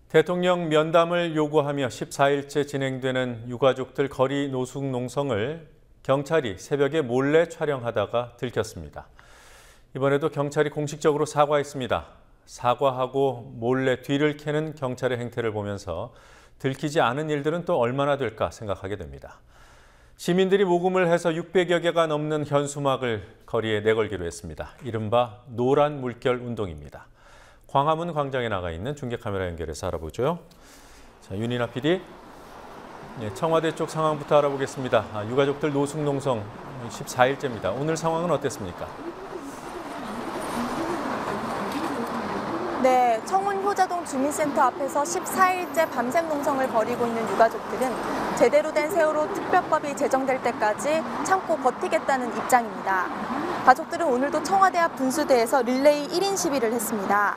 대통령 면담을 요구하며 14일째 진행되는 유가족들 거리 노숙 농성을 경찰이 새벽에 몰래 촬영하다가 들켰습니다. 이번에도 경찰이 공식적으로 사과했습니다. 사과하고 몰래 뒤를 캐는 경찰의 행태를 보면서 들키지 않은 일들은 또 얼마나 될까 생각하게 됩니다. 시민들이 모금을 해서 600여 개가 넘는 현수막을 거리에 내걸기로 했습니다. 이른바 노란 물결 운동입니다. 광화문 광장에 나가 있는 중계카메라 연결해서 알아보죠. 자, 윤이나 PD, 청와대 쪽 상황부터 알아보겠습니다. 유가족들 노숙 농성 14일째입니다. 오늘 상황은 어땠습니까? 네, 청운 효자동 주민센터 앞에서 14일째 밤샘 농성을 벌이고 있는 유가족들은 제대로 된 세월호 특별법이 제정될 때까지 참고 버티겠다는 입장입니다. 가족들은 오늘도 청와대 앞 분수대에서 릴레이 1인 시위를 했습니다.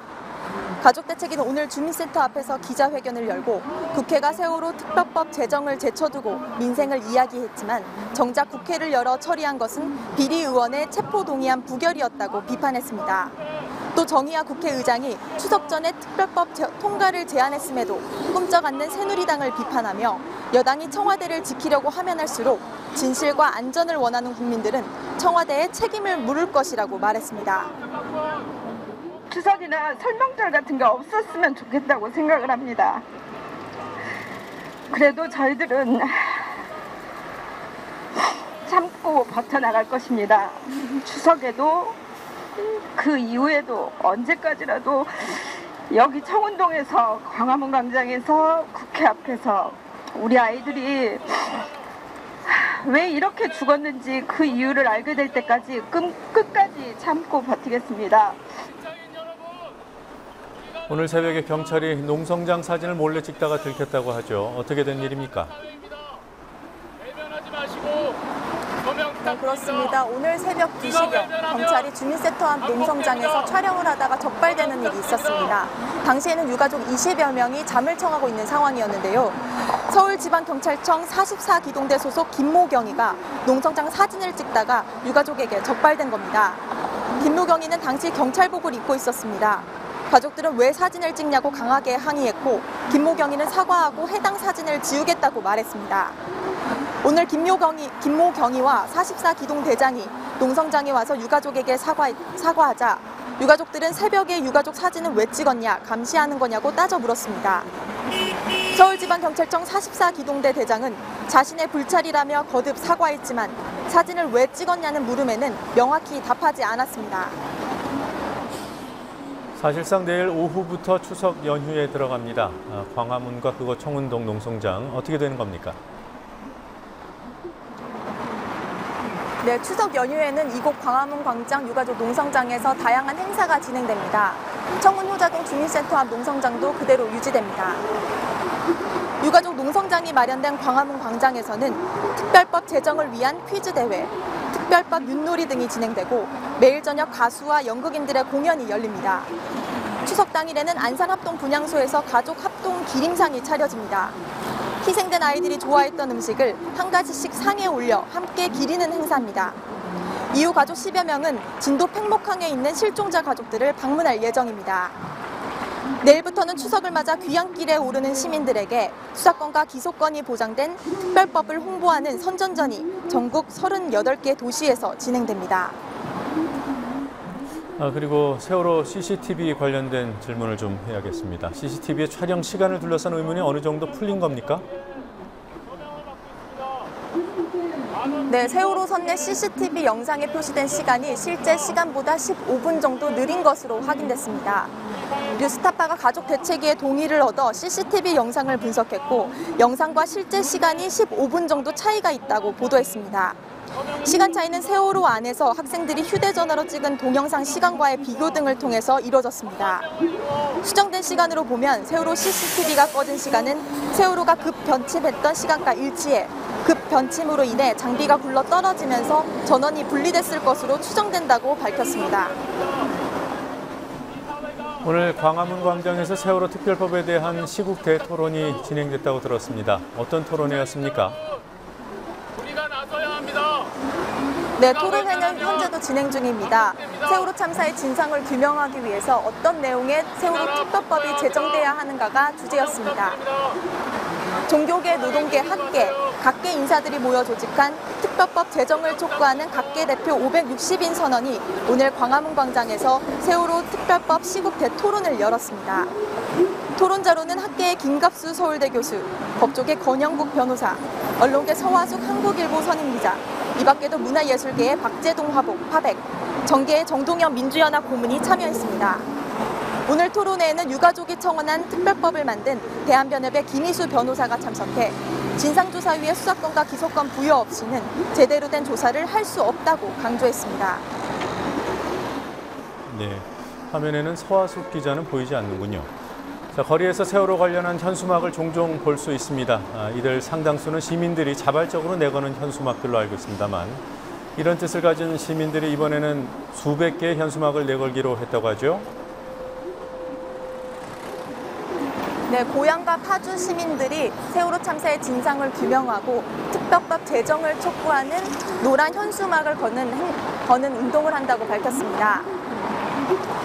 가족대책위는 오늘 주민센터 앞에서 기자회견을 열고 국회가 세월호 특별법 제정을 제쳐두고 민생을 이야기했지만 정작 국회를 열어 처리한 것은 비리 의원의 체포동의안 부결이었다고 비판했습니다. 또 정의화 국회의장이 추석 전에 특별법 통과를 제안했음에도 꿈쩍 않는 새누리당을 비판하며 여당이 청와대를 지키려고 하면 할수록 진실과 안전을 원하는 국민들은 청와대에 책임을 물을 것이라고 말했습니다. 추석이나 설명절 같은 게 없었으면 좋겠다고 생각을 합니다. 그래도 저희들은 참고 버텨나갈 것입니다. 추석에도 그 이후에도 언제까지라도 여기 청운동에서 광화문 광장에서 국회 앞에서 우리 아이들이 왜 이렇게 죽었는지 그 이유를 알게 될 때까지 끝까지 참고 버티겠습니다. 오늘 새벽에 경찰이 농성장 사진을 몰래 찍다가 들켰다고 하죠. 어떻게 된 일입니까? 네, 그렇습니다. 오늘 새벽 2시경 경찰이 주민센터 앞 농성장에서 촬영을 하다가 적발되는 일이 있었습니다. 당시에는 유가족 20여 명이 잠을 청하고 있는 상황이었는데요. 서울지방경찰청 44기동대 소속 김모경이가 농성장 사진을 찍다가 유가족에게 적발된 겁니다. 김모경이는 당시 경찰복을 입고 있었습니다. 가족들은 왜 사진을 찍냐고 강하게 항의했고 김모경이는 사과하고 해당 사진을 지우겠다고 말했습니다. 오늘 김모경이와 44기동대장이 농성장에 와서 유가족에게 사과하자 유가족들은 새벽에 유가족 사진을 왜 찍었냐, 감시하는 거냐고 따져 물었습니다. 서울지방경찰청 44기동대 대장은 자신의 불찰이라며 거듭 사과했지만 사진을 왜 찍었냐는 물음에는 명확히 답하지 않았습니다. 사실상 내일 오후부터 추석 연휴에 들어갑니다. 광화문과 그곳 청운동 농성장 어떻게 되는 겁니까? 네, 추석 연휴에는 이곳 광화문 광장 유가족 농성장에서 다양한 행사가 진행됩니다. 청운 효자동 주민센터 앞 농성장도 그대로 유지됩니다. 유가족 농성장이 마련된 광화문 광장에서는 특별법 제정을 위한 퀴즈 대회, 특별법 윷놀이 등이 진행되고 매일 저녁 가수와 연극인들의 공연이 열립니다. 추석 당일에는 안산합동 분향소에서 가족 합동 기림상이 차려집니다. 희생된 아이들이 좋아했던 음식을 한 가지씩 상에 올려 함께 기리는 행사입니다. 이후 가족 10여 명은 진도 팽목항에 있는 실종자 가족들을 방문할 예정입니다. 내일부터는 추석을 맞아 귀향길에 오르는 시민들에게 수사권과 기소권이 보장된 특별법을 홍보하는 선전전이 전국 38개 도시에서 진행됩니다. 그리고 세월호 CCTV 관련된 질문을 좀 해야겠습니다. CCTV의 촬영 시간을 둘러싼 의문이 어느 정도 풀린 겁니까? 네, 세월호 선내 CCTV 영상에 표시된 시간이 실제 시간보다 15분 정도 느린 것으로 확인됐습니다. 뉴스타파가 가족 대책위의 동의를 얻어 CCTV 영상을 분석했고 영상과 실제 시간이 15분 정도 차이가 있다고 보도했습니다. 시간 차이는 세월호 안에서 학생들이 휴대전화로 찍은 동영상 시간과의 비교 등을 통해서 이루어졌습니다. 수정된 시간으로 보면 세월호 CCTV가 꺼진 시간은 세월호가 급 변침했던 시간과 일치해 급 변침으로 인해 장비가 굴러 떨어지면서 전원이 분리됐을 것으로 추정된다고 밝혔습니다. 오늘 광화문 광장에서 세월호 특별법에 대한 시국 대토론이 진행됐다고 들었습니다. 어떤 토론회였습니까? 네, 토론회는 현재도 진행 중입니다. 세월호 참사의 진상을 규명하기 위해서 어떤 내용의 세월호 특별법이 제정돼야 하는가가 주제였습니다. 종교계, 노동계, 학계, 각계 인사들이 모여 조직한 특별법 제정을 촉구하는 각계 대표 560인 선언이 오늘 광화문 광장에서 세월호 특별법 시국 대토론을 열었습니다. 토론자로는 학계의 김갑수 서울대 교수, 법조계 권영국 변호사, 언론계 서화숙 한국일보 선임기자, 이 밖에도 문화예술계의 박재동 화백, 정계의 정동영 민주연합 고문이 참여했습니다. 오늘 토론회에는 유가족이 청원한 특별법을 만든 대한변협의 김희수 변호사가 참석해 진상조사위의 수사권과 기소권 부여 없이는 제대로 된 조사를 할 수 없다고 강조했습니다. 네, 화면에는 서화숙 기자는 보이지 않는군요. 자, 거리에서 세월호 관련한 현수막을 종종 볼 수 있습니다. 이들 상당수는 시민들이 자발적으로 내거는 현수막들로 알고 있습니다만 이런 뜻을 가진 시민들이 이번에는 수백 개의 현수막을 내걸기로 했다고 하죠. 네, 고향과 파주 시민들이 세월호 참사의 진상을 규명하고 특별법 제정을 촉구하는 노란 현수막을 거는 운동을 한다고 밝혔습니다.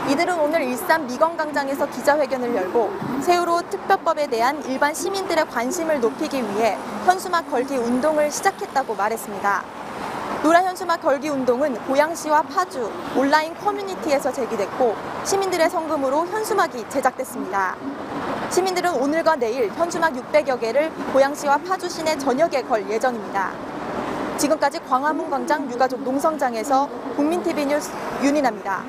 이들은 오늘 일산 미건광장에서 기자회견을 열고 세월호 특별법에 대한 일반 시민들의 관심을 높이기 위해 현수막 걸기 운동을 시작했다고 말했습니다. 노란 현수막 걸기 운동은 고양시와 파주 온라인 커뮤니티에서 제기됐고 시민들의 성금으로 현수막이 제작됐습니다. 시민들은 오늘과 내일 현수막 600여 개를 고양시와 파주 시내 전역에 걸 예정입니다. 지금까지 광화문 광장 유가족 농성장에서 국민TV 뉴스 윤인아입니다.